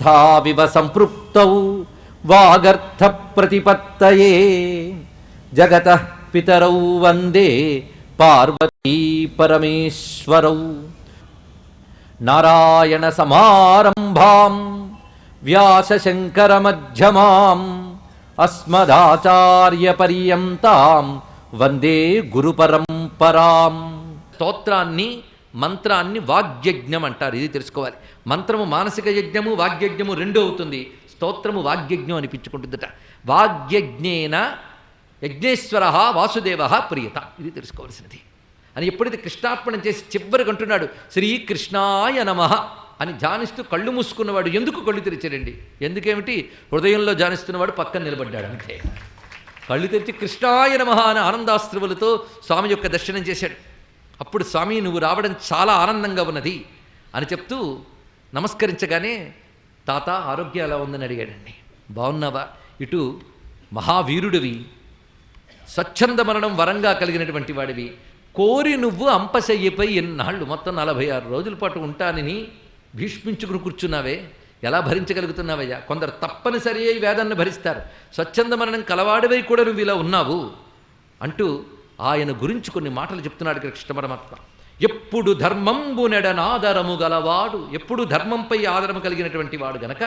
వాగర్థావివ సంపృక్తౌ వాగర్థ ప్రతిపత్తయే జగతః పితరౌ వందే పార్వతీ పరమేశ్వరౌ. నారాయణ సమారంభాం వ్యాసశంకర మధ్యమాం అస్మదాచార్య పర్యంతాం వందే గురు పరంపరాం. స్తోత్రాన్ని మంత్రాన్ని వాగ్యజ్ఞం అంటారు. ఇది తెలుసుకోవాలి. మంత్రము మానసిక యజ్ఞము, వాగ్యజ్ఞము రెండు అవుతుంది. స్తోత్రము వాగ్యజ్ఞం అనిపించుకుంటుందట. వాగ్యజ్ఞేన యజ్ఞేశ్వర వాసుదేవ ప్రియత. ఇది తెలుసుకోవాల్సినది. అని ఎప్పుడైతే కృష్ణార్పణం చేసి చివరికి అంటున్నాడు శ్రీకృష్ణాయ నమః అని ధ్యానిస్తూ కళ్ళు మూసుకున్నవాడు ఎందుకు కళ్ళు తెరిచాడండి? ఎందుకేమిటి? హృదయంలో ధ్యానిస్తున్నవాడు పక్కన నిలబడ్డాడు అంతే. కళ్ళు తెరిచి కృష్ణాయ నమః అని ఆనందాశ్రువులతో స్వామి యొక్క దర్శనం చేశాడు. అప్పుడు స్వామి నువ్వు రావడం చాలా ఆనందంగా ఉన్నది అని చెప్తూ నమస్కరించగానే తాత ఆరోగ్యం ఎలా ఉందని అడిగాడండి. బాగున్నావా? ఇటు మహావీరుడివి, స్వచ్ఛంద మరణం వరంగా కలిగినటువంటి వాడివి, కోరి నువ్వు అంపశయ్యపై ఎన్నాళ్ళు మొత్తం 46 రోజుల పాటు ఉంటానని భీష్మించుకుని కూర్చున్నావే, ఎలా భరించగలుగుతున్నావయ్యా? కొందరు తప్పనిసరి అయి వేదాన్ని భరిస్తారు. స్వచ్ఛంద మరణం కలవాడివై కూడా నువ్వు ఇలా ఉన్నావు అంటూ ఆయన గురించి కొన్ని మాటలు చెప్తున్నాడు కృష్ణ పరమాత్మ. ఎప్పుడు ధర్మంబు నెడనాదరము గలవాడు, ఎప్పుడు ధర్మంపై ఆదరము కలిగినటువంటి వాడు గనక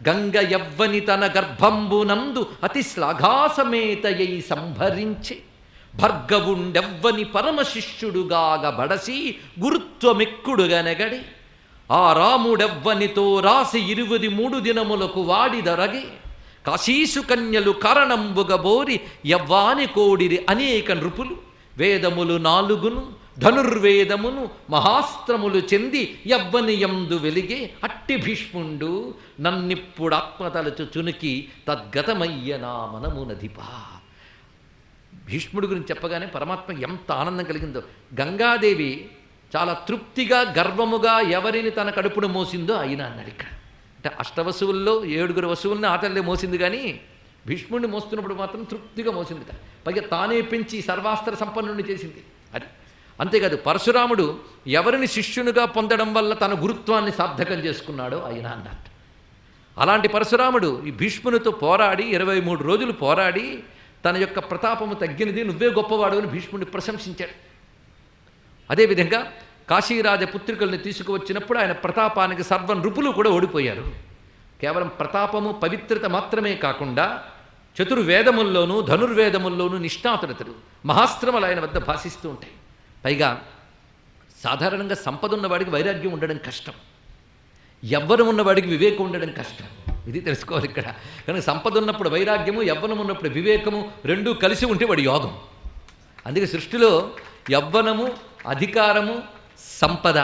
గంగ యవ్వని తన గర్భంబునందు అతి శ్లాఘాసమేతయై సంభరించి భర్గవుండెవ్వని పరమశిష్యుడుగాగ బడసి గురుత్వమెక్కుడుగా నెగడి ఆ రాముడెవ్వనితో రాసి 23 దినములకు వాడిదరగి కాశీసు కన్యలు కారణంబుగబోరి యవ్వాని కోడిరి అనేక నృపులు వేదములు 4 ధనుర్వేదమును మహాస్త్రములు చెంది యవ్వనియందు వెలిగే అట్టి భీష్ముండు నన్నిప్పుడు ఆత్మతలచు చునికి తద్గతమయ్య నా మనమునధిపా. భీష్ముడి గురించి చెప్పగానే పరమాత్మ ఎంత ఆనందం కలిగిందో. గంగాదేవి చాలా తృప్తిగా గర్వముగా ఎవరిని తన కడుపును మోసిందో అయినా అన్నాడు ఇక్కడ. అంటే అష్టవసువుల్లో 7 వసువుల్ని ఆతల్లే మోసింది, కానీ భీష్ముడిని మోస్తున్నప్పుడు మాత్రం తృప్తిగా మోసింది. పైగా తానే పెంచి సర్వాస్త్ర సంపన్నుడిని చేసింది. అది అంతేకాదు, పరశురాముడు ఎవరిని శిష్యునిగా పొందడం వల్ల తన గురుత్వాన్ని సార్థకం చేసుకున్నాడో ఆయన అన్నట్టు. అలాంటి పరశురాముడు ఈ భీష్మునితో పోరాడి 23 రోజులు పోరాడి తన యొక్క ప్రతాపము తగ్గినది, నువ్వే గొప్పవాడు అని భీష్ముడిని ప్రశంసించాడు. అదేవిధంగా కాశీరాజ పుత్రికల్ని తీసుకువచ్చినప్పుడు ఆయన ప్రతాపానికి సర్వ నృపులు కూడా ఓడిపోయారు. కేవలం ప్రతాపము పవిత్రత మాత్రమే కాకుండా చతుర్వేదముల్లోనూ ధనుర్వేదముల్లోనూ నిష్ణాతుడతడు. మహాస్త్రములు ఆయన వద్ద భాషిస్తూ ఉంటాయి. పైగా సాధారణంగా సంపద ఉన్నవాడికి వైరాగ్యం ఉండడం కష్టం, యవ్వనం ఉన్నవాడికి వివేకం ఉండడం కష్టం. ఇది తెలుసుకోవాలి ఇక్కడ. కనుక సంపద ఉన్నప్పుడు వైరాగ్యము, యవ్వనం ఉన్నప్పుడు వివేకము రెండూ కలిసి ఉంటే వాడి యోగం. అందుకే సృష్టిలో యవ్వనము, అధికారము, సంపద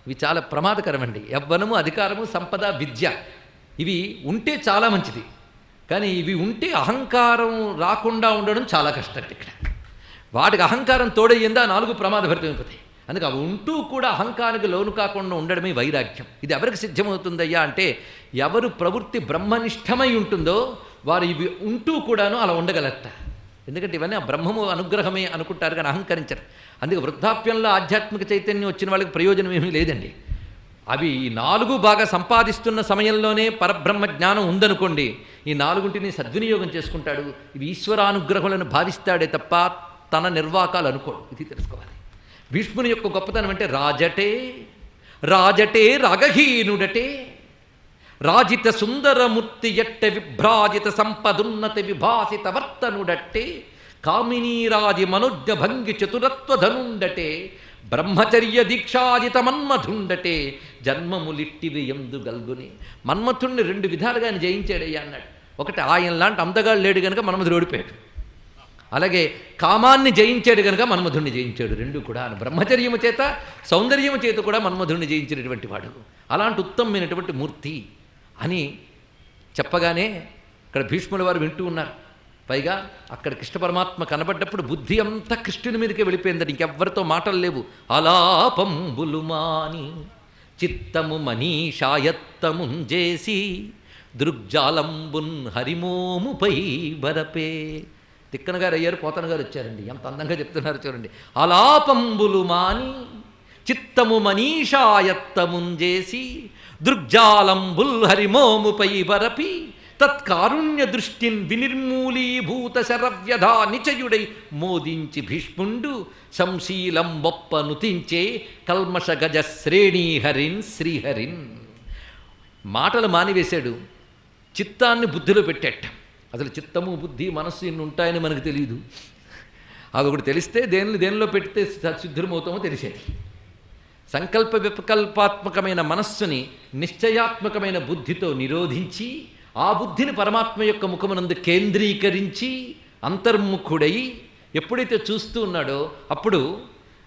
ఇవి చాలా ప్రమాదకరమండి. యవ్వనము, అధికారము, సంపద, విద్య ఇవి ఉంటే చాలా మంచిది, కానీ ఇవి ఉంటే అహంకారం రాకుండా ఉండడం చాలా కష్టం. ఇక్కడ వాటికి అహంకారం తోడయ్యిందా 4 ప్రమాదభరితమైపోతాయి. అందుకే అవి ఉంటూ కూడా అహంకారానికి లోను కాకుండా ఉండడమే వైరాగ్యం. ఇది ఎవరికి సిద్ధమవుతుందయ్యా అంటే ఎవరు ప్రవృత్తి బ్రహ్మనిష్టమై ఉంటుందో వారు ఇవి ఉంటూ కూడాను అలా ఉండగలట. ఎందుకంటే ఇవన్నీ ఆ బ్రహ్మము అనుగ్రహమే అనుకుంటారు, కానీ అహంకరించరు. అందుకే వృద్ధాప్యంలో ఆధ్యాత్మిక చైతన్యం వచ్చిన వాళ్ళకి ప్రయోజనం ఏమీ లేదండి. అవి ఈ 4 బాగా సంపాదిస్తున్న సమయంలోనే పరబ్రహ్మ జ్ఞానం ఉందనుకోండి, ఈ 4ంటిని సద్వినియోగం చేసుకుంటాడు. ఇవి ఈశ్వరానుగ్రహములను భావిస్తాడే తప్ప తన నిర్వాకాలు అనుకోడు. ఇది తెలుసుకోవాలి. భీష్ముని యొక్క గొప్పతనం అంటే రాజటే రాజటే రాగహీనుడటే రాజిత సుందరమూర్తి ఎట్ట విభ్రాజిత సంపదున్నత విభాసిత వర్తనుడట్టే కామినీరాజి మనోజ్ఞ భంగి చతురత్వధనుండటే బ్రహ్మచర్య దీక్షాజిత మన్మధుండటే జన్మములిట్టివి ఎందు గల్గుని. మన్మథుణ్ణి 2 విధాలుగా ఆయన జయించాడయ్యా అన్నాడు. ఒకటి, ఆయన లాంటి అందగాడు లేడు కనుక మన్మధుడు ఓడిపోయాడు. అలాగే కామాన్ని జయించాడు కనుక మన్మధుణ్ణి జయించాడు. 2 కూడా బ్రహ్మచర్యము చేత సౌందర్యము చేత కూడా మన్మధుణ్ణి జయించినటువంటి వాడు. అలాంటి ఉత్తమమైనటువంటి మూర్తి అని చెప్పగానే ఇక్కడ భీష్ముల వారు వింటూ ఉన్నారు. పైగా అక్కడ కృష్ణ పరమాత్మ కనబడ్డప్పుడు బుద్ధి అంతా కృష్ణుని మీదకే వెళ్ళిపోయిందండి. ఇంకెవ్వరితో మాటలు లేవు. అలాపంబులు మాని చిత్తము మనీషాయత్తముంజేసి దృగ్జాలంబున్ హరిమోముపై బరపే. తిక్కన గారు అయ్యారు, పోతన గారు వచ్చారండి. ఎంత అందంగా చెప్తున్నారు చూడండి. అలాపంబులు మాని చిత్తము మనీషాయత్తముంజేసి దృగ్జాలంబుల్ హరిమోముపై బరపి తత్కారుణ్య దృష్టిన్ వినిర్మూలీభూత శరవ్యధా నిచయుడై మోదించి భీష్ముండు సంశీలం బొప్ప నుతించే కల్మష గజ శ్రేణీహరిన్ శ్రీహరిన్. మాటలు మానివేశాడు, చిత్తాన్ని బుద్ధిలో పెట్టేట. అసలు చిత్తము బుద్ధి మనస్సు ఇన్ని ఉంటాయని మనకు తెలియదు. అదొకటి తెలిస్తే దేనిలో పెడితే సిద్ధులమవుతామో తెలిసేది. సంకల్ప వికల్పాత్మకమైన మనస్సుని నిశ్చయాత్మకమైన బుద్ధితో నిరోధించి ఆ బుద్ధిని పరమాత్మ యొక్క ముఖమునందు కేంద్రీకరించి అంతర్ముఖుడై ఎప్పుడైతే చూస్తూ ఉన్నాడో అప్పుడు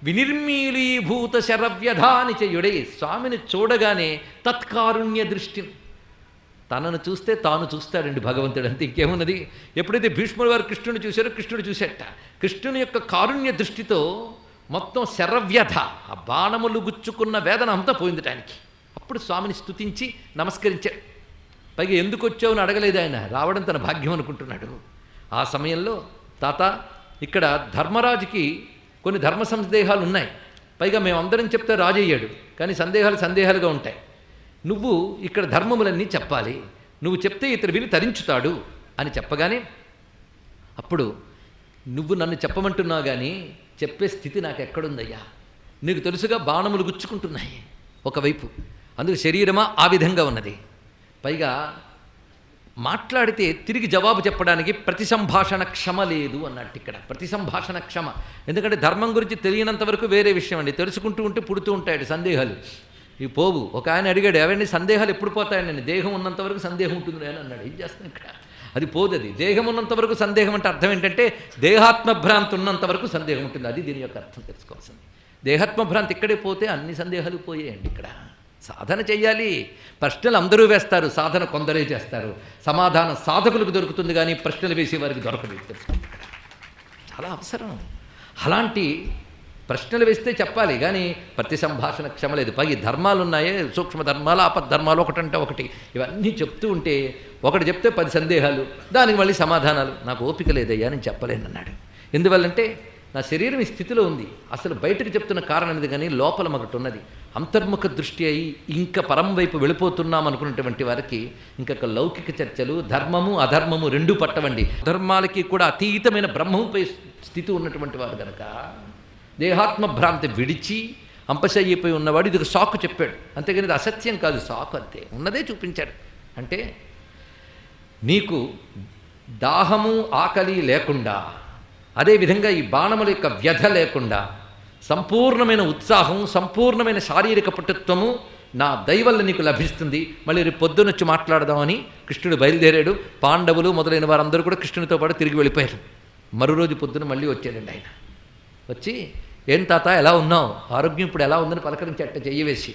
వినిర్మీలీభూత శరవ్యధానిచయుడై స్వామిని చూడగానే తత్కారుణ్య దృష్టి, తనను చూస్తే తాను చూస్తాడండి భగవంతుడు, అంతే ఇంకేమున్నది. ఎప్పుడైతే భీష్ముడు వారు కృష్ణుని చూశారో కృష్ణుడు చూసేట. కృష్ణుని యొక్క కారుణ్య దృష్టితో మొత్తం శరవ్యధ, ఆ బాణములు గుచ్చుకున్న వేదన అంతా పోయింది ఆయనకి. అప్పుడు స్వామిని స్తుతించి నమస్కరించాడు. పైగా ఎందుకు వచ్చావు అని అడగలేదు ఆయన, రావడం తన భాగ్యం అనుకుంటున్నాడు. ఆ సమయంలో తాత ఇక్కడ ధర్మరాజుకి కొన్ని ధర్మ సందేహాలు ఉన్నాయి, పైగా మేమందరం చెప్తే రాజు అయ్యాడు, కానీ సందేహాలుగా ఉంటాయి. నువ్వు ఇక్కడ ధర్మములన్నీ చెప్పాలి, నువ్వు చెప్తే ఇతడు విని తరించుతాడు అని చెప్పగానే అప్పుడు నువ్వు నన్ను చెప్పమంటున్నావు కానీ చెప్పే స్థితి నాకు ఎక్కడుందయ్యా, నీకు తెలుసుగా బాణములు గుచ్చుకుంటున్నాయి ఒకవైపు, అందుకు శరీరమా ఆ విధంగా ఉన్నది. పైగా మాట్లాడితే తిరిగి జవాబు చెప్పడానికి ప్రతి సంభాషణ క్షమ లేదు అన్నట్టు ఇక్కడ. ప్రతి సంభాషణ క్షమ, ఎందుకంటే ధర్మం గురించి తెలియనంత వరకు వేరే విషయం అండి, తెలుసుకుంటూ ఉంటే పుడుతూ ఉంటాడు సందేహాలు. ఈ పోవు ఒక ఆయన అడిగాడు, అవన్నీ సందేహాలు ఎప్పుడు పోతాయని. నేను దేహం ఉన్నంత వరకు సందేహం ఉంటుంది అని అన్నాడు. ఏం చేస్తాను ఇక్కడ, అది పోదది. దేహం ఉన్నంత వరకు సందేహం అంటే అర్థం ఏంటంటే దేహాత్మభ్రాంతి ఉన్నంత వరకు సందేహం ఉంటుంది, అది దీని యొక్క అర్థం తెలుసుకోవాల్సింది. దేహాత్మభ్రాంతి ఇక్కడే పోతే అన్ని సందేహాలు పోయాయండి. ఇక్కడ సాధన చెయ్యాలి. ప్రశ్నలు అందరూ వేస్తారు, సాధన కొందరే చేస్తారు. సమాధానం సాధకులకు దొరుకుతుంది కానీ ప్రశ్నలు వేసే వారికి దొరకదు. తెలుసుకోండి, ఇక్కడ చాలా అవసరం. అలాంటి ప్రశ్నలు వేస్తే చెప్పాలి కానీ ప్రతి సంభాషణ క్షమ లేదు. పైకి ధర్మాలు ఉన్నాయే, సూక్ష్మ ధర్మాలు ఆపద్ధర్మాలు, ఒకటంటే ఒకటి, ఇవన్నీ చెప్తూ ఉంటే ఒకటి చెప్తే 10 సందేహాలు, దానికి మళ్ళీ సమాధానాలు. నాకు ఓపిక లేదయ్యా నేను చెప్పలేనన్నాడు. ఎందువల్లంటే నా శరీరం ఈ స్థితిలో ఉంది, అసలు బయటకు చెప్తున్న కారణం ఇది కానీ లోపల ఒకటి ఉన్నది. అంతర్ముఖ దృష్టి అయి ఇంకా పరం వైపు వెళ్ళిపోతున్నాం అనుకున్నటువంటి వారికి ఇంకా లౌకిక చర్చలు, ధర్మము అధర్మము రెండూ పట్టవండి. ధర్మాలకి కూడా అతీతమైన బ్రహ్మంపై స్థితి ఉన్నటువంటి వారు కనుక దేహాత్మ భ్రాంతి విడిచి అంపశయ్యిపోయి ఉన్నవాడు ఇది ఒక సాకు చెప్పాడు, అంతేగాని ఇది అసత్యం కాదు, సాకు అంతే, ఉన్నదే చూపించాడు. అంటే నీకు దాహము ఆకలి లేకుండా, అదేవిధంగా ఈ బాణముల యొక్క వ్యధ లేకుండా సంపూర్ణమైన ఉత్సాహం, సంపూర్ణమైన శారీరక పటుత్వము నా దయవల్ల నీకు లభిస్తుంది. మళ్ళీ రేపు పొద్దునొచ్చి మాట్లాడదామని కృష్ణుడు బయలుదేరాడు. పాండవులు మొదలైన వారందరూ కూడా కృష్ణునితో పాటు తిరిగి వెళ్ళిపోయారు. మరో రోజు పొద్దున మళ్ళీ వచ్చాడండి ఆయన. వచ్చి ఏం తాత ఎలా ఉన్నావు, ఆరోగ్యం ఇప్పుడు ఎలా ఉందని పలకరించేట చెయ్యవేసి.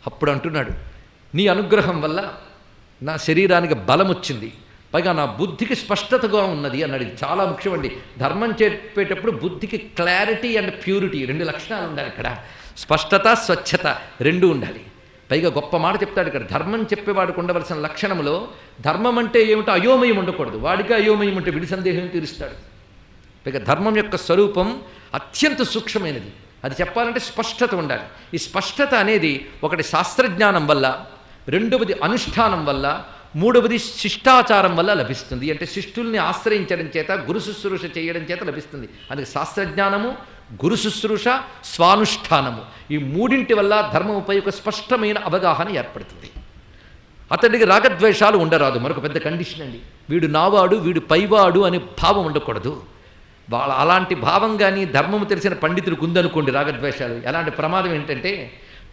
అప్పుడు అంటున్నాడు, నీ అనుగ్రహం వల్ల నా శరీరానికి బలం వచ్చింది, పైగా నా బుద్ధికి స్పష్టతగా ఉన్నది అన్నాడు. ఇది చాలా ముఖ్యమండి. ధర్మం చెప్పేటప్పుడు బుద్ధికి క్లారిటీ అండ్ ప్యూరిటీ 2 లక్షణాలు ఉండాలి. ఇక్కడ స్పష్టత స్వచ్ఛత 2 ఉండాలి. పైగా గొప్ప మాట చెప్తాడు ఇక్కడ. ధర్మం చెప్పేవాడికి ఉండవలసిన లక్షణంలో ధర్మం అంటే ఏమిటో అయోమయం ఉండకూడదు. వాడికి అయోమయం ఉంటే విడి సందేహం తీరుస్తాడు. పైగా ధర్మం యొక్క స్వరూపం అత్యంత సూక్ష్మమైనది, అది చెప్పాలంటే స్పష్టత ఉండాలి. ఈ స్పష్టత అనేది ఒకటి శాస్త్రజ్ఞానం వల్ల, రెండవది అనుష్ఠానం వల్ల, మూడవది శిష్టాచారం వల్ల లభిస్తుంది. అంటే శిష్టుల్ని ఆశ్రయించడం చేత, గురు శుశ్రూష చేయడం చేత లభిస్తుంది. అందుకే శాస్త్రజ్ఞానము, గురు శుశ్రూష, స్వానుష్ఠానము, ఈ మూడింటి వల్ల ధర్మముపై ఒక స్పష్టమైన అవగాహన ఏర్పడుతుంది. అతడికి రాగద్వేషాలు ఉండరాదు, మరొక పెద్ద కండిషన్ అండి. వీడు నావాడు, వీడు పైవాడు అనే భావం ఉండకూడదు. అలాంటి భావం కానీ ధర్మము తెలిసిన పండితులకు ఉందనుకోండి రాగద్వేషాలు. ఎలాంటి ప్రమాదం ఏంటంటే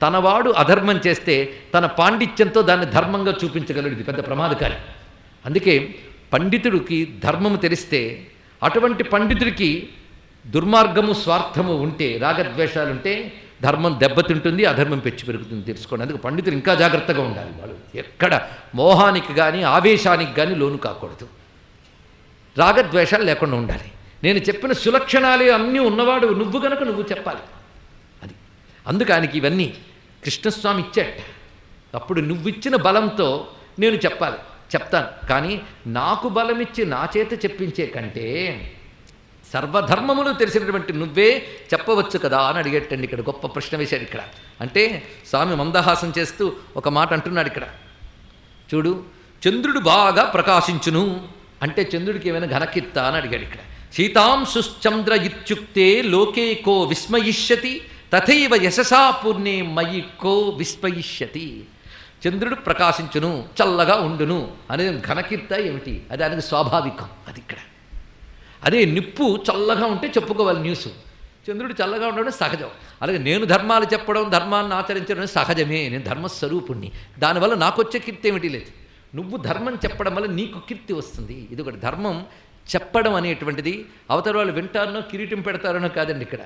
తనవాడు అధర్మం చేస్తే తన పాండిత్యంతో దాన్ని ధర్మంగా చూపించగలడు. ఇది పెద్ద ప్రమాదకారి. అందుకే పండితుడికి ధర్మము తెలిస్తే, అటువంటి పండితుడికి దుర్మార్గము స్వార్థము ఉంటే, రాగద్వేషాలుంటే ధర్మం దెబ్బతింటుంది, అధర్మం పెంచి పెరుగుతుంది. తెలుసుకోండి. అందుకే పండితులు ఇంకా జాగ్రత్తగా ఉండాలి. వాళ్ళు ఎక్కడ మోహానికి కానీ ఆవేశానికి కానీ లోను కాకూడదు. రాగద్వేషాలు లేకుండా ఉండాలి. నేను చెప్పిన సులక్షణాలే అన్నీ ఉన్నవాడు నువ్వు గనక నువ్వు చెప్పాలి. అది అందుకు ఆయనకి ఇవన్నీ కృష్ణస్వామి ఇచ్చాట. అప్పుడు నువ్విచ్చిన బలంతో నేను చెప్తాను. కానీ నాకు బలమిచ్చి నా చేత చెప్పించే కంటే సర్వధర్మములు తెలిసినటువంటి నువ్వే చెప్పవచ్చు కదా అని అడిగేటండి. ఇక్కడ గొప్ప ప్రశ్న వేశాడు ఇక్కడ. అంటే స్వామి మందహాసం చేస్తూ ఒక మాట అంటున్నాడు ఇక్కడ. చూడు, చంద్రుడు బాగా ప్రకాశించును అంటే చంద్రుడికి ఏమైనా ఘనకీర్త అని అడిగాడు ఇక్కడ. శీతాంశుశ్చంద్ర ఇత్యుక్తే లోకే కో విస్మయిష్యతి తథైవ యశసా పూర్ణే మయి కో విస్మయిష్యతి. చంద్రుడు ప్రకాశించును, చల్లగా ఉండును అనేది ఘనకీర్త ఏమిటి? అది దానికి స్వాభావికం. అది ఇక్కడ. అదే నిప్పు చల్లగా ఉంటే చెప్పుకోవాలి న్యూస్. చంద్రుడు చల్లగా ఉండడం సహజం. అలాగే నేను ధర్మాలు చెప్పడం, ధర్మాన్ని ఆచరించడం సహజమే. నేను ధర్మస్వరూపుణ్ణి. దానివల్ల నాకు వచ్చే కీర్తి ఏమిటి లేదు. నువ్వు ధర్మం చెప్పడం వల్ల నీకు కీర్తి వస్తుంది. ఇది ఒకటి. ధర్మం చెప్పడం అనేటువంటిది అవతల వాళ్ళు వింటారనో కిరీటం పెడతారనో కాదండి. ఇక్కడ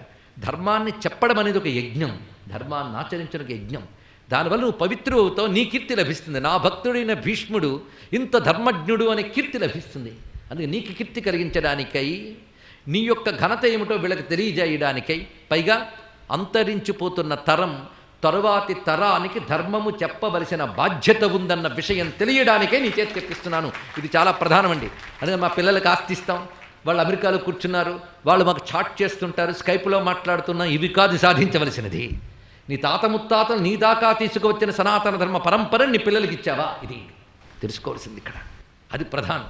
ధర్మాన్ని చెప్పడం అనేది ఒక యజ్ఞం, ధర్మాన్ని ఆచరించడం ఒక యజ్ఞం. దానివల్ల నువ్వు పవిత్రుడు అవుతావు, నీ కీర్తి లభిస్తుంది. నా భక్తుడైన భీష్ముడు ఇంత ధర్మజ్ఞుడు అనే కీర్తి లభిస్తుంది. అందుకే నీకు కీర్తి కలిగించడానికై, నీ యొక్క ఘనత ఏమిటో వీళ్ళకి తెలియజేయడానికై, పైగా అంతరించిపోతున్న తరం తరువాతి తరానికి ధర్మము చెప్పవలసిన బాధ్యత ఉందన్న విషయం తెలియడానికే నీ చేతి చెప్పిస్తున్నాను. ఇది చాలా ప్రధానమండి. అందుకే మా పిల్లలకు ఆస్తిస్తాం, వాళ్ళు అమెరికాలో కూర్చున్నారు, వాళ్ళు మాకు చాట్ చేస్తుంటారు, స్కైప్లో మాట్లాడుతున్నాం. ఇవి కాదు సాధించవలసినది. నీ తాత ముత్తాతలు నీ దాకా తీసుకువచ్చిన సనాతన ధర్మ పరంపరని నీ పిల్లలకి ఇచ్చావా? ఇది తెలుసుకోవాల్సింది ఇక్కడ. అది ప్రధానం.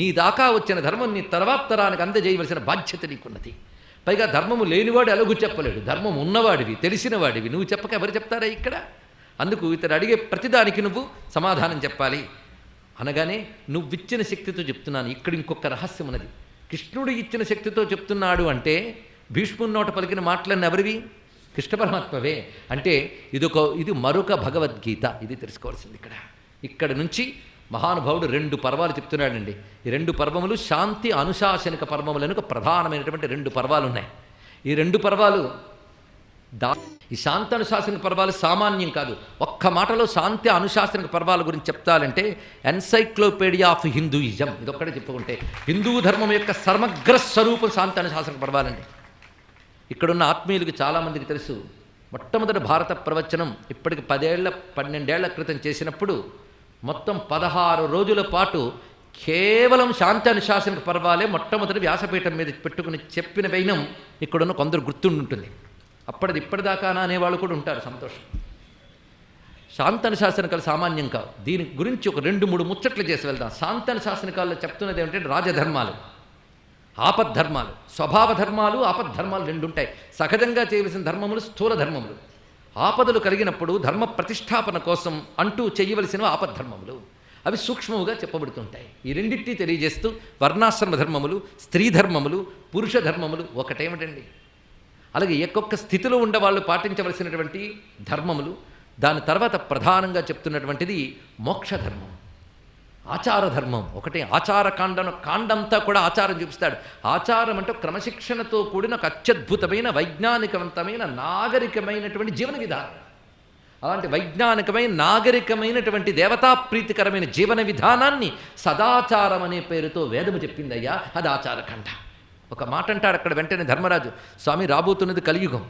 నీ దాకా వచ్చిన ధర్మం నీ తర్వాత తరానికి అందజేయవలసిన బాధ్యత నీకున్నది. పైగా ధర్మము లేనివాడు ఎలాగూ చెప్పలేడు. ధర్మం ఉన్నవాడివి, తెలిసిన వాడివి, నువ్వు చెప్పక ఎవరు చెప్తారా ఇక్కడ? అందుకు ఇతడు అడిగే ప్రతిదానికి నువ్వు సమాధానం చెప్పాలి. అనగానే నువ్విచ్చిన శక్తితో చెప్తున్నాను. ఇక్కడ ఇంకొక రహస్యం ఉన్నది. కృష్ణుడు ఇచ్చిన శక్తితో చెప్తున్నాడు అంటే భీష్ముని నోట పలికిన మాటలన్నీ ఎవరివి? కృష్ణ పరమాత్మవే. అంటే ఇది మరొక భగవద్గీత. ఇది తెలుసుకోవాల్సింది ఇక్కడ. ఇక్కడ నుంచి మహానుభావుడు 2 పర్వాలు చెప్తున్నాడండి. ఈ 2 పర్వములు శాంతి అనుశాసనిక పర్వములను ప్రధానమైనటువంటి 2 పర్వాలు ఉన్నాయి. ఈ 2 పర్వాలు ఈ శాంతి అనుశాసనిక పర్వాలు సామాన్యం కాదు. ఒక్క మాటలో శాంతి అనుశాసనిక పర్వాల గురించి చెప్తాలంటే ఎన్సైక్లోపీడియా ఆఫ్ హిందూయిజం ఇదొక్కడే చెప్పుకుంటే హిందూ ధర్మం యొక్క సమగ్ర స్వరూపం శాంతి అనుశాసనిక పర్వాలండి. ఇక్కడున్న ఆత్మీయులకు చాలామందికి తెలుసు. మొట్టమొదటి భారత ప్రవచనం ఇప్పటికి 12 ఏళ్ల క్రితం చేసినప్పుడు మొత్తం 16 రోజుల పాటు కేవలం శాంతి అనుశాసనిక పర్వాలే మొట్టమొదటి వ్యాసపీఠం మీద పెట్టుకుని చెప్పిన వైనం ఇక్కడున్న కొందరు గుర్తుండుంటుంది. ఇప్పటిదాకానా అనేవాళ్ళు కూడా ఉంటారు. సంతోషం. శాంతి అనుశాసనికాలు సామాన్యం కావు. దీని గురించి ఒక 2-3 ముచ్చట్లు చేసి వెళ్దాం. శాంతి అనుశాసనికాల్లో చెప్తున్నది ఏమిటంటే రాజధర్మాలు, ఆపద్ధర్మాలు, స్వభావ ధర్మాలు, ఆపద్ధర్మాలు 2 ఉంటాయి. సహజంగా చేయవలసిన ధర్మములు స్థూల ధర్మములు. ఆపదలు కలిగినప్పుడు ధర్మ ప్రతిష్టాపన కోసం అంటూ చేయవలసినవి ఆపద్ధర్మములు. అవి సూక్ష్మముగా చెప్పబడుతుంటాయి. ఈ రెండింటినీ తెలియజేస్తూ వర్ణాశ్రమ ధర్మములు, స్త్రీ ధర్మములు, పురుష ధర్మములు ఒకటేమిటండి. అలాగే ఒక్కొక్క స్థితిలో ఉండేవాళ్ళు పాటించవలసినటువంటి ధర్మములు. దాని తర్వాత ప్రధానంగా చెప్తున్నటువంటిది మోక్షధర్మం, ఆచార ధర్మం. ఒకటే కాండంతా కూడా ఆచారం చూపిస్తాడు. ఆచారం అంటే క్రమశిక్షణతో కూడిన ఒక అత్యద్భుతమైన వైజ్ఞానికవంతమైన నాగరికమైనటువంటి జీవన విధానం. అలాంటి వైజ్ఞానికమైన నాగరికమైనటువంటి దేవతాప్రీతికరమైన జీవన విధానాన్ని సదాచారం అనే పేరుతో వేదము చెప్పిందయ్యా. అది ఆచారఖండ. ఒక మాట అంటాడు అక్కడ వెంటనే ధర్మరాజు, స్వామి రాబోతున్నది కలియుగం,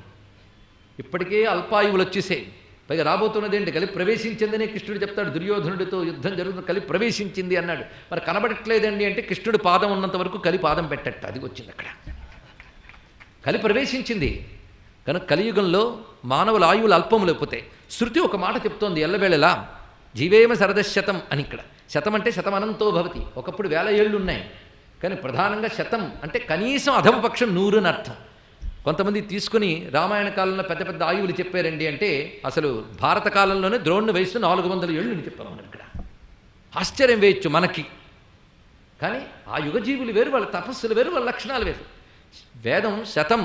ఇప్పటికే అల్పాయువులు వచ్చేసాయి, పైగా రాబోతున్నది ఏంటి? కలిపి ప్రవేశించిందనే కృష్ణుడు చెప్తాడు. దుర్యోధనుడితో యుద్ధం జరుగుతుంది, కలిపి ప్రవేశించింది అన్నాడు. మరి కనబడట్లేదండి అంటే కృష్ణుడు పాదం ఉన్నంత వరకు కలి పాదం పెట్టట్ట. అది వచ్చింది అక్కడ. కలి ప్రవేశించింది కనుక కలియుగంలో మానవుల ఆయువులు అల్పములైపోతాయి. శృతి ఒక మాట చెప్తోంది ఎల్లవేళలా, జీవేమ శరదశతం అని. ఇక్కడ శతం అంటే శతమనంతో భవతి. ఒకప్పుడు 1000 ఏళ్ళు ఉన్నాయి, కానీ ప్రధానంగా శతం అంటే కనీసం అధమపక్షం 100 అని అర్థం. కొంతమంది తీసుకుని రామాయణ కాలంలో పెద్ద పెద్ద ఆయువులు చెప్పారండి అంటే అసలు భారత కాలంలోనే ద్రోణుని వయస్సు 400 ఏళ్ళు అని చెప్పాం మనం. ఇక్కడ ఆశ్చర్యం వేయచ్చు మనకి, కానీ ఆ యుగజీవులు వేరు, వాళ్ళ తపస్సులు వేరు, వాళ్ళ లక్షణాలు వేరు. వేదం శతం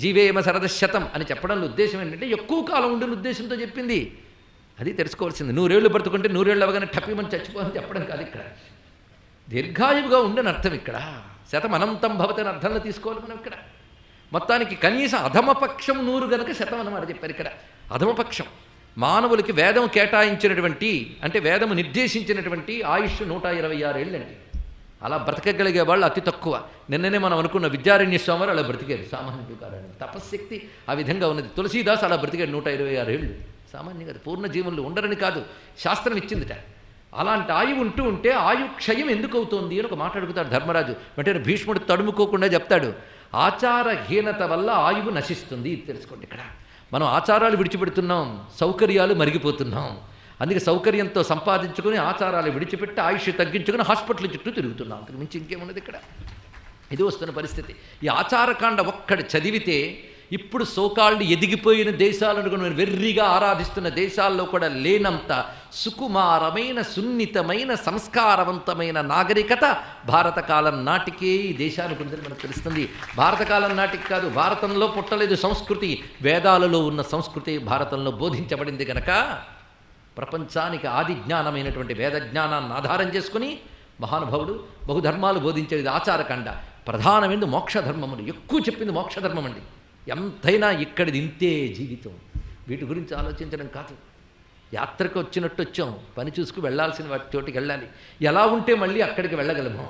జీవేమ శరదశతం అని చెప్పడంలో ఉద్దేశం ఏంటంటే ఎక్కువ కాలం ఉండిన ఉద్దేశంతో చెప్పింది. అది తెలుసుకోవాల్సింది. 100 ఏళ్ళు బ్రతుకుంటే 100 ఏళ్ళు అవగానే టప్పిమని చచ్చిపోని చెప్పడం కాదు. ఇక్కడ దీర్ఘాయువుగా ఉండని అర్థం. ఇక్కడ శతం అనంతం భవతి అని అర్థంలో తీసుకోవాలి మనం. ఇక్కడ మొత్తానికి కనీసం అధమపక్షం 100 గనక శతం అన్నమాట చెప్పారు. ఇక్కడ అధమపక్షం మానవులకి వేదం కేటాయించినటువంటి అంటే వేదము నిర్దేశించినటువంటి ఆయుష్ 126 ఏళ్ళండి. అలా బ్రతకగలిగే వాళ్ళు అతి తక్కువ. నిన్ననే మనం అనుకున్న విద్యారణ్య స్వామి వారు అలా బ్రతికారు, సామాన్యుడు కారణం. తపశ్శక్తి ఆ విధంగా ఉన్నది. తులసీదాస్ అలా బ్రతికాడు 126 ఏళ్ళు. సామాన్యంగా పూర్ణ జీవనులు ఉండరని కాదు, శాస్త్రం ఇచ్చిందిట. అలాంటి ఆయువు ఉంటే ఆయు క్షయం ఎందుకు అవుతోంది అని ఒక మాట అడుగుతాడు ధర్మరాజు. వెంటనే భీష్ముడు తడుముకోకుండా చెప్తాడు, ఆచారహీనత వల్ల ఆయువు నశిస్తుంది. ఇది తెలుసుకోండి. ఇక్కడ మనం ఆచారాలు విడిచిపెడుతున్నాం, సౌకర్యాలు మరిగిపోతున్నాం. అందుకే సౌకర్యంతో సంపాదించుకొని ఆచారాలు విడిచిపెట్టి ఆయుష్ తగ్గించుకొని హాస్పిటల్ చుట్టూ తిరుగుతున్నాం. అంతకు మించి ఇంకేమున్నది ఇక్కడ? ఇది వస్తున్న పరిస్థితి. ఈ ఆచారకాండ ఒక్కటి చదివితే ఇప్పుడు సోకాళ్ళు ఎదిగిపోయిన దేశాలను మనం వెర్రిగా ఆరాధిస్తున్న దేశాల్లో కూడా లేనంత సుకుమారమైన, సున్నితమైన, సంస్కారవంతమైన నాగరికత భారత కాలం నాటికే ఈ దేశానికి ఉందని మనకు తెలుస్తుంది. భారత కాలం నాటికి కాదు, భారతంలో పుట్టలేదు సంస్కృతి, వేదాలలో ఉన్న సంస్కృతి భారతంలో బోధించబడింది గనక ప్రపంచానికి ఆది జ్ఞానమైనటువంటి వేద జ్ఞానాన్ని ఆధారం చేసుకుని మహానుభావుడు బహుధర్మాలు బోధించేది ఆచారకాండ. ప్రధానమైనది మోక్షధర్మములు, ఎక్కువ చెప్పింది మోక్షధర్మం అండి. ఎంతైనా ఇక్కడిది ఇంతే జీవితం, వీటి గురించి ఆలోచించడం కాదు. యాత్రకు వచ్చినట్టు వచ్చాం, పని చూసుకు వెళ్ళాల్సిన వాటి చోటికి వెళ్ళాలి. ఎలా ఉంటే మళ్ళీ అక్కడికి వెళ్ళగలము.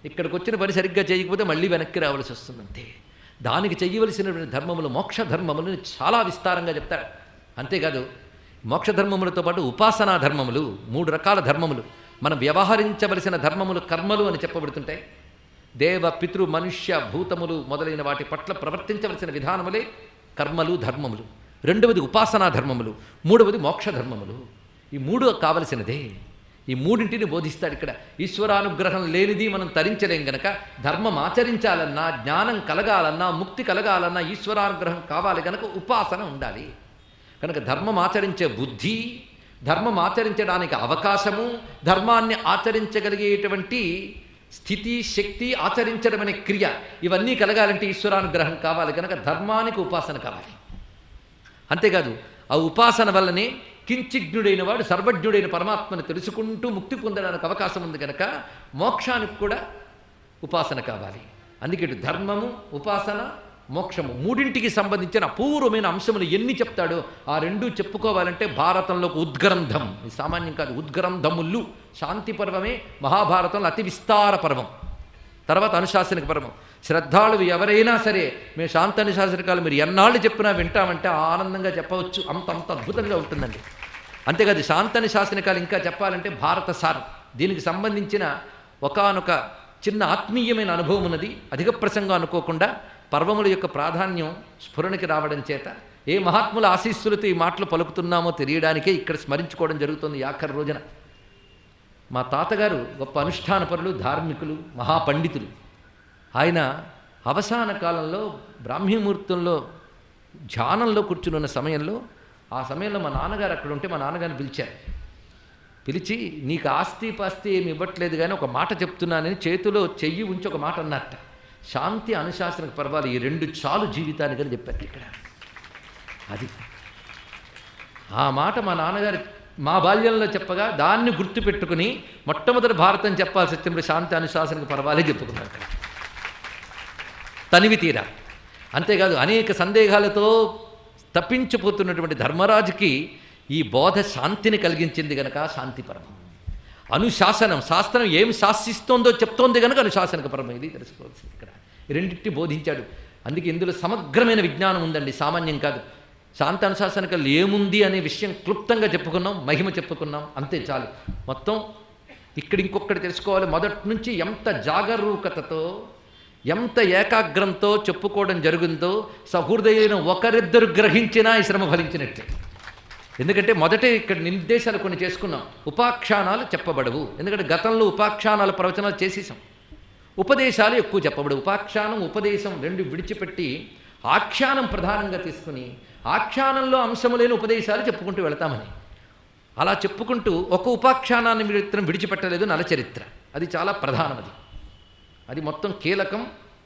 ఇక్కడికి వచ్చిన పని సరిగ్గా చేయకపోతే మళ్ళీ వెనక్కి రావాల్సి వస్తుంది అంతే. దానికి చేయవలసినటువంటి ధర్మములు, మోక్ష ధర్మములను చాలా విస్తారంగా చెప్తారు. అంతేకాదు మోక్షధర్మములతో పాటు ఉపాసనా ధర్మములు, 3 రకాల ధర్మములు, మనం వ్యవహరించవలసిన ధర్మములు కర్మలు అని చెప్పబడుతుంటాయి. దేవ, పితృ, మనుష్య, భూతములు మొదలైన వాటి పట్ల ప్రవర్తించవలసిన విధానములే కర్మలు, ధర్మములు. 2వది ఉపాసనా ధర్మములు, 3వది మోక్ష ధర్మములు. ఈ 3 కావలసినదే. ఈ 3ంటిని బోధిస్తాడు ఇక్కడ. ఈశ్వరానుగ్రహం లేనిది మనం తరించలేం గనక ధర్మం ఆచరించాలన్నా, జ్ఞానం కలగాలన్నా, ముక్తి కలగాలన్నా ఈశ్వరానుగ్రహం కావాలి కనుక ఉపాసన ఉండాలి. కనుక ధర్మం ఆచరించే బుద్ధి, ధర్మం ఆచరించడానికి అవకాశము, ధర్మాన్ని ఆచరించగలిగేటువంటి స్థితి, శక్తి, ఆచరించడం అనే క్రియ, ఇవన్నీ కలగాలంటే ఈశ్వరానుగ్రహం కావాలి కనుక ధర్మానికి ఉపాసన కావాలి. అంతేకాదు ఆ ఉపాసన వల్లనే కించిజ్ఞుడైన వాడు సర్వజ్ఞుడైన పరమాత్మను తెలుసుకుంటూ ముక్తి పొందడానికి అవకాశం ఉంది కనుక మోక్షానికి కూడా ఉపాసన కావాలి. అందుకే ధర్మము, ఉపాసన, మోక్షము 3ంటికి సంబంధించిన అపూర్వమైన అంశములు ఎన్ని చెప్తాడో ఆ 2 చెప్పుకోవాలంటే భారతంలో ఉద్గ్రంథం. ఇది సామాన్యం కాదు. ఉద్గ్రంథములు. శాంతి పర్వమే మహాభారతంలో అతి విస్తార పర్వం. తర్వాత అనుశాసనిక పర్వం. శ్రద్ధాళువు ఎవరైనా సరే మేము శాంత అనుశాసనికాలు మీరు ఎన్నాళ్ళు చెప్పినా వింటామంటే ఆనందంగా చెప్పవచ్చు. అంత అద్భుతంగా ఉంటుందండి. అంతేకాదు శాంత అనుశాసనికాలు ఇంకా చెప్పాలంటే భారత సారం. దీనికి సంబంధించిన ఒకానొక చిన్న ఆత్మీయమైన అనుభవం ఉన్నది. అధిక ప్రసంగం అనుకోకుండా పర్వముల యొక్క ప్రాధాన్యం స్ఫురణకి రావడం చేత ఏ మహాత్ముల ఆశీస్సులతో ఈ మాటలు పలుకుతున్నామో తెలియడానికే ఇక్కడ స్మరించుకోవడం జరుగుతుంది ఈ ఆఖరి రోజున. మా తాతగారు గొప్ప అనుష్ఠానపరులు, ధార్మికులు, మహాపండితులు. ఆయన అవసాన కాలంలో బ్రాహ్మీముహూర్తంలో ధ్యానంలో కూర్చున్న సమయంలో, ఆ సమయంలో మా నాన్నగారు అక్కడ ఉంటే మా నాన్నగారిని పిలిచారు. పిలిచి నీకు ఆస్తి పాస్తి ఏమి ఇవ్వట్లేదు కానీ ఒక మాట చెప్తున్నానని చేతిలో చెయ్యి ఉంచి ఒక మాట అన్నట్ట. శాంతి, అనుశాసనకు పర్వాలు, ఈ 2 చాలు జీవితానికి అని చెప్పారు ఇక్కడ. అది ఆ మాట మా నాన్నగారు మా బాల్యంలో చెప్పగా దాన్ని గుర్తుపెట్టుకుని మొట్టమొదటి భారతం చెప్పాల్సి వచ్చినప్పుడు శాంతి, అనుశాసనకు పర్వాలే చెప్పుకున్నారు అక్కడ. తనివి తీరా. అంతేకాదు అనేక సందేహాలతో తప్పించిపోతున్నటువంటి ధర్మరాజుకి ఈ బోధ శాంతిని కలిగించింది గనక శాంతి పర్వం. అనుశాసనం, శాస్త్రం ఏం శాసిస్తోందో చెప్తోంది కనుక అనుశాసనిక పర్వం. ఇది తెలుసుకోవాల్సింది ఇక్కడ. 2 బోధించాడు. అందుకే ఇందులో సమగ్రమైన విజ్ఞానం ఉందండి, సామాన్యం కాదు. శాంత అనుశాసనికలు ఏముంది అనే విషయం క్లుప్తంగా చెప్పుకున్నాం, మహిమ చెప్పుకున్నాం, అంతే చాలు. మొత్తం ఇక్కడ ఇంకొకటి తెలుసుకోవాలి. మొదటి నుంచి ఎంత జాగరూకతతో, ఎంత ఏకాగ్రంతో చెప్పుకోవడం జరుగుందో సహృదయులైన ఒకరిద్దరు గ్రహించినా ఈ శ్రమ ఫలించినట్లే. ఎందుకంటే మొదటే ఇక్కడ నిర్దేశాలు కొన్ని చేసుకున్నాం. ఉపాఖ్యానాలు చెప్పబడవు, ఎందుకంటే గతంలో ఉపాఖ్యానాల ప్రవచనాలు చేసేసాం. ఉపదేశాలు ఎక్కువ చెప్పబడవు. ఉపాఖ్యానం, ఉపదేశం 2 విడిచిపెట్టి ఆఖ్యానం ప్రధానంగా తీసుకుని ఆఖ్యానంలో అంశములైన ఉపదేశాలు చెప్పుకుంటూ వెళతామని అలా చెప్పుకుంటూ ఒక ఉపాఖ్యానాన్ని విడిచిపెట్టలేదు నలచరిత్ర. అది చాలా ప్రధానమది. అది మొత్తం కీలకం.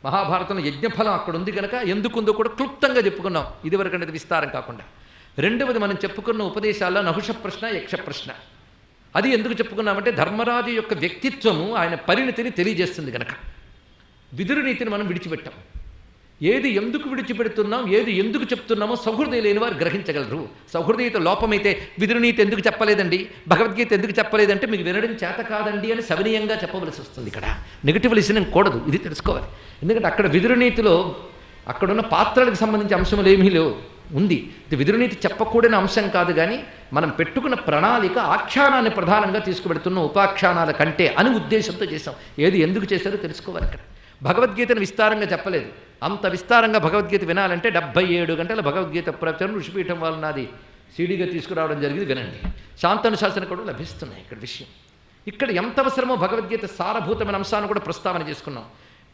మహాభారతంలో యజ్ఞఫలం అక్కడ ఉంది కనుక ఎందుకుందో కూడా క్లుప్తంగా చెప్పుకున్నాం, ఇదివరకు అనేది విస్తారం కాకుండా. 2వది మనం చెప్పుకున్న ఉపదేశాల్లో నహుష ప్రశ్న, యక్ష ప్రశ్న. అది ఎందుకు చెప్పుకున్నామంటే ధర్మరాజు యొక్క వ్యక్తిత్వము, ఆయన పరిణితిని తెలియజేస్తుంది కనుక. విదురునీతిని మనం విడిచిపెట్టాం. ఏది ఎందుకు విడిచిపెడుతున్నాం, ఏది ఎందుకు చెప్తున్నామో సహృదయ లేని వారు గ్రహించగలరు. సహృదయత లోపమైతే విదురునీతి ఎందుకు చెప్పలేదండి, భగవద్గీత ఎందుకు చెప్పలేదంటే మీకు వినడం చేత కాదండి అని సవినయంగా చెప్పవలసి వస్తుంది. ఇక్కడ నెగిటివ్ లిసనింగ్ కూడదు, ఇది తెలుసుకోవాలి. ఎందుకంటే అక్కడ విదురునీతిలో అక్కడున్న పాత్రలకు సంబంధించి అంశములు ఏమీ లేవు. ఉంది. ఇది విదురునీతి చెప్పకూడని అంశం కాదు, కానీ మనం పెట్టుకున్న ప్రణాళిక ఆఖ్యానాన్ని ప్రధానంగా తీసుకుపెడుతున్న ఉపాఖ్యానాల కంటే అని ఉద్దేశంతో చేశాం. ఏది ఎందుకు చేశారో తెలుసుకోవాలి. అక్కడ భగవద్గీతను విస్తారంగా చెప్పలేదు. అంత విస్తారంగా భగవద్గీత వినాలంటే 77 గంటల భగవద్గీత ప్రవచనం ఋషిపీఠం వాళ్ళు నాది సీడీగా తీసుకురావడం జరిగింది, వినండి. శాంతనుశాసన కూడా లభిస్తున్నాయి ఇక్కడ విషయం. ఇక్కడ ఎంత అవసరమో భగవద్గీత సారభూతమైన అంశాన్ని కూడా ప్రస్తావన చేసుకున్నాం.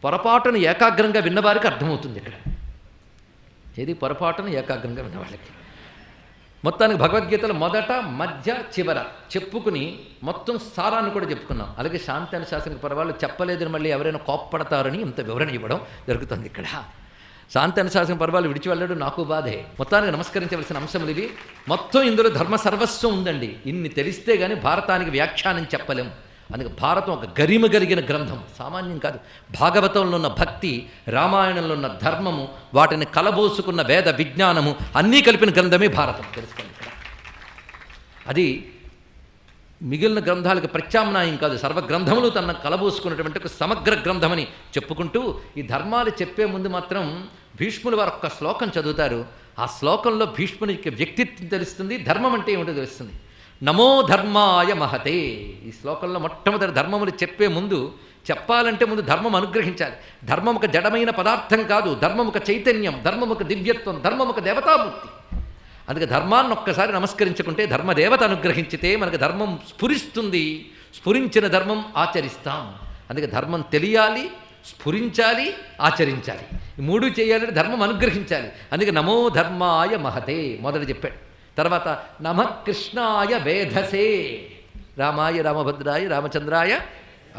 పొరపాటును ఏకాగ్రంగా విన్నవారికి అర్థమవుతుంది ఇక్కడ. ఏది పొరపాటును ఏకాగ్రంగా విన్నవాళ్ళకి. మొత్తానికి భగవద్గీతలో మొదట మధ్య చివర చెప్పుకుని మొత్తం సారాన్ని కూడా చెప్పుకున్నాం. అలాగే శాంతి అనుశాసనకు పరవాళ్ళు చెప్పలేదని మళ్ళీ ఎవరైనా కోప్పడతారని ఇంత వివరణ ఇవ్వడం జరుగుతుంది ఇక్కడ. శాంతి అనుశాసన పర్వాలు విడిచి వెళ్ళడం నాకు బాధే. మొత్తానికి నమస్కరించవలసిన అంశములు ఇవి. మొత్తం ఇందులో ధర్మ సర్వస్వం ఉందండి. ఇన్ని తెలిస్తే గానీ భారతానికి వ్యాఖ్యానం చెప్పలేం. అందుకే భారతం ఒక గరిమ కలిగిన గ్రంథం, సామాన్యం కాదు. భాగవతంలో ఉన్న భక్తి, రామాయణంలో ఉన్న ధర్మము, వాటిని కలబోసుకున్న వేద విజ్ఞానము అన్నీ కలిపిన గ్రంథమే భారతం. తెలుసుకోండి ఇక్కడ. అది మిగిలిన గ్రంథాలకు ప్రత్యామ్నాయం కాదు, సర్వగ్రంథములు తన కలబోసుకున్నటువంటి ఒక సమగ్ర గ్రంథమని చెప్పుకుంటూ ఈ ధర్మాలు చెప్పే ముందు మాత్రం భీష్ములు వారు ఒక్క శ్లోకం చదువుతారు. ఆ శ్లోకంలో భీష్మునికి వ్యక్తిత్వం తెలుస్తుంది, ధర్మం అంటే ఏమిటో తెలుస్తుంది. నమో ధర్మాయ మహతే. ఈ శ్లోకంలో మొట్టమొదటి ధర్మములు చెప్పే ముందు, చెప్పాలంటే ముందు ధర్మం అనుగ్రహించాలి. ధర్మం ఒక జడమైన పదార్థం కాదు, ధర్మం ఒక చైతన్యం, ధర్మం ఒక దివ్యత్వం, ధర్మం ఒక దేవతామూర్తి. అందుకే ధర్మాన్ని ఒక్కసారి నమస్కరించుకుంటే, ధర్మదేవత అనుగ్రహించితే మనకు ధర్మం స్ఫురిస్తుంది. స్ఫురించిన ధర్మం ఆచరిస్తాం. అందుకే ధర్మం తెలియాలి, స్ఫురించాలి, ఆచరించాలి. ఈ మూడు చేయాలంటే ధర్మం అనుగ్రహించాలి. అందుకే నమో ధర్మాయ మహతే మొదట చెప్పాడు. తర్వాత నమః కృష్ణాయ వేధసే. రామాయ రామభద్రాయ రామచంద్రాయ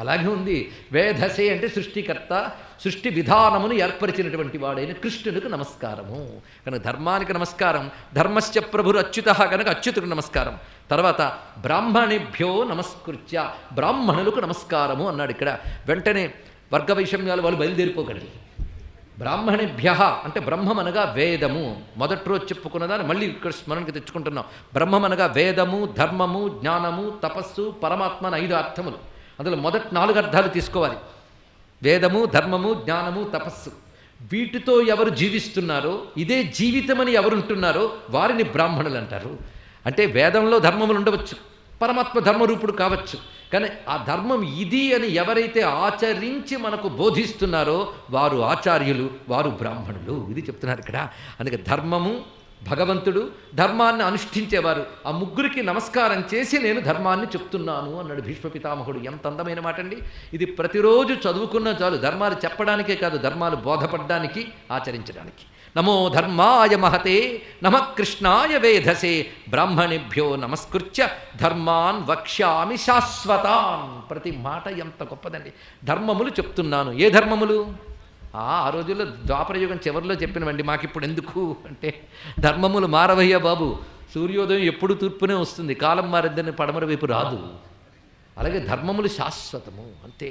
అలాగే ఉంది. వేధసే అంటే సృష్టికర్త, సృష్టి విధానమును ఏర్పరిచినటువంటి వాడైన కృష్ణుడికి నమస్కారము. కనుక ధర్మానికి నమస్కారం. ధర్మశ్చ ప్రభురు అచ్యుత కనుక అచ్యుతుడికి నమస్కారం. తర్వాత బ్రాహ్మణేభ్యో నమస్కృత్య, బ్రాహ్మణులకు నమస్కారము అన్నాడు ఇక్కడ. వెంటనే వర్గ వైషమ్యాలు వాళ్ళు బయలుదేరిపోకండి. బ్రాహ్మణేభ్య అంటే బ్రహ్మం అనగా వేదము. మొదటి రోజు చెప్పుకున్నదాన్ని మళ్ళీ ఇక్కడ స్మరణకి తెచ్చుకుంటున్నాం. బ్రహ్మం అనగా వేదము, ధర్మము, జ్ఞానము, తపస్సు, పరమాత్మ అని 5 అర్థములు. అందులో మొదటి 4 అర్థాలు తీసుకోవాలి. వేదము, ధర్మము, జ్ఞానము, తపస్సు. వీటితో ఎవరు జీవిస్తున్నారో, ఇదే జీవితమని ఎవరుంటున్నారో వారిని బ్రాహ్మణులు అంటారు. అంటే వేదంలో ధర్మములు ఉండవచ్చు, పరమాత్మ ధర్మరూపుడు కావచ్చు, కానీ ఆ ధర్మం ఇది అని ఎవరైతే ఆచరించి మనకు బోధిస్తున్నారో వారు ఆచార్యులు, వారు బ్రాహ్మణులు. ఇది చెప్తున్నారు ఇక్కడ. అందుకే ధర్మము, భగవంతుడు, ధర్మాన్ని అనుష్ఠించేవారు, ఆ ముగ్గురికి నమస్కారం చేసి నేను ధర్మాన్ని చెప్తున్నాను అన్నాడు భీష్మ పితామహుడు. ఎంత అందమైన మాట అండి. ఇది ప్రతిరోజు చదువుకున్నా చాలు. ధర్మాలు చెప్పడానికే కాదు, ధర్మాలు బోధపడడానికి, ఆచరించడానికి. నమో ధర్మాయ మహతే నమః కృష్ణాయ వేధసే బ్రాహ్మణేభ్యో నమస్కృత్య ధర్మాన్ వక్ష్యామి శాశ్వతాన్. ప్రతి మాట ఎంత గొప్పదండి. ధర్మములు చెప్తున్నాను. ఏ ధర్మములు? ఆ రోజుల్లో ద్వాపరయుగం చివరిలో చెప్పినవండి. మాకిప్పుడు ఎందుకు అంటే, ధర్మములు మారవయ్యా బాబు. సూర్యోదయం ఎప్పుడు తూర్పునే వస్తుంది, కాలం మారిద్దని పడమర వైపు రాదు. అలాగే ధర్మములు శాశ్వతము అంతే.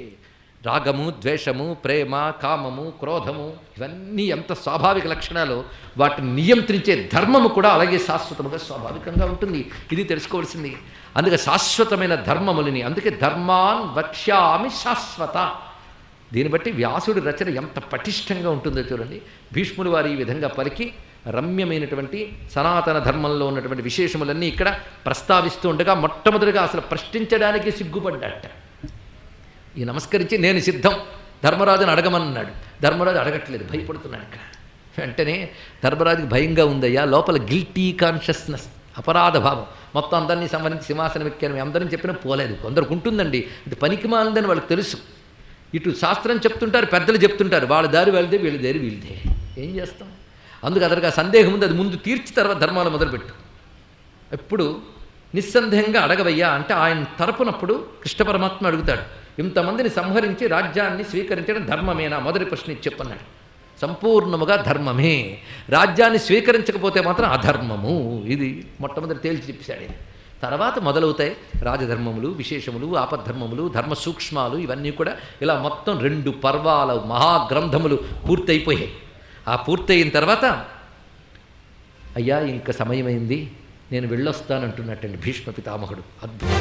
రాగము, ద్వేషము, ప్రేమ, కామము, క్రోధము ఇవన్నీ ఎంత స్వాభావిక లక్షణాలు, వాటిని నియంత్రించే ధర్మము కూడా అలాగే శాశ్వతముగా స్వాభావికంగా ఉంటుంది. ఇది తెలుసుకోవాల్సింది. అందుకే శాశ్వతమైన ధర్మములని, అందుకే ధర్మాన్ వక్ష్యామి శాశ్వత. దీన్ని బట్టి వ్యాసుడి రచన ఎంత పటిష్టంగా ఉంటుందో చూడండి. భీష్ముడు వారు ఈ విధంగా పలికి రమ్యమైనటువంటి సనాతన ధర్మంలో ఉన్నటువంటి విశేషములన్నీ ఇక్కడ ప్రస్తావిస్తూ ఉండగా, మొట్టమొదటిగా అసలు ప్రశ్నించడానికి సిగ్గుపడ్డాట. ఈ నమస్కరించి నేను సిద్ధం, ధర్మరాజుని అడగమన్నాడు. ధర్మరాజు అడగట్లేదు, భయపడుతున్నాడు ఇక్కడ. వెంటనే ధర్మరాజుకి భయంగా ఉందయ్యా, లోపల గిల్టీ కాన్షియస్నెస్, అపరాధ భావం. మొత్తం అందరినీ సంబంధించి సింహాసనం ఎక్కాను అందరిని చెప్పినా పోలేదు. కొందరికి ఉంటుందండి, ఇది పనికి మాలిందని వాళ్ళకి తెలుసు. ఇటు శాస్త్రం చెప్తుంటారు, పెద్దలు చెప్తుంటారు, వాళ్ళ దారి వెళ్తే వీళ్ళ దారి వీళ్ళదే. ఏం చేస్తాం? అందుకు అదనగా సందేహం ఉంది, అది ముందు తీర్చి తర్వాత ధర్మాలు మొదలుపెట్టు. ఎప్పుడు నిస్సందేహంగా అడగవయ్యా అంటే ఆయన తరపునప్పుడు కృష్ణ పరమాత్మ అడుగుతాడు, ఇంతమందిని సంహరించి రాజ్యాన్ని స్వీకరించడం ధర్మమేనా? మొదటి ప్రశ్న చెప్పన్నాడు. సంపూర్ణముగా ధర్మమే. రాజ్యాన్ని స్వీకరించకపోతే మాత్రం అధర్మము. ఇది మొట్టమొదటి తేల్చి చెప్పాడు. తర్వాత మొదలవుతాయి రాజధర్మములు, విశేషములు, ఆపద్ధర్మములు, ధర్మ సూక్ష్మాలు. ఇవన్నీ కూడా ఇలా మొత్తం 2 పర్వాల మహాగ్రంథములు పూర్తయిపోయాయి. ఆ పూర్తయిన తర్వాత అయ్యా ఇంక సమయమైంది, నేను వెళ్ళొస్తానంటున్నట్టండి భీష్మ పితామహుడు. అద్భుతం.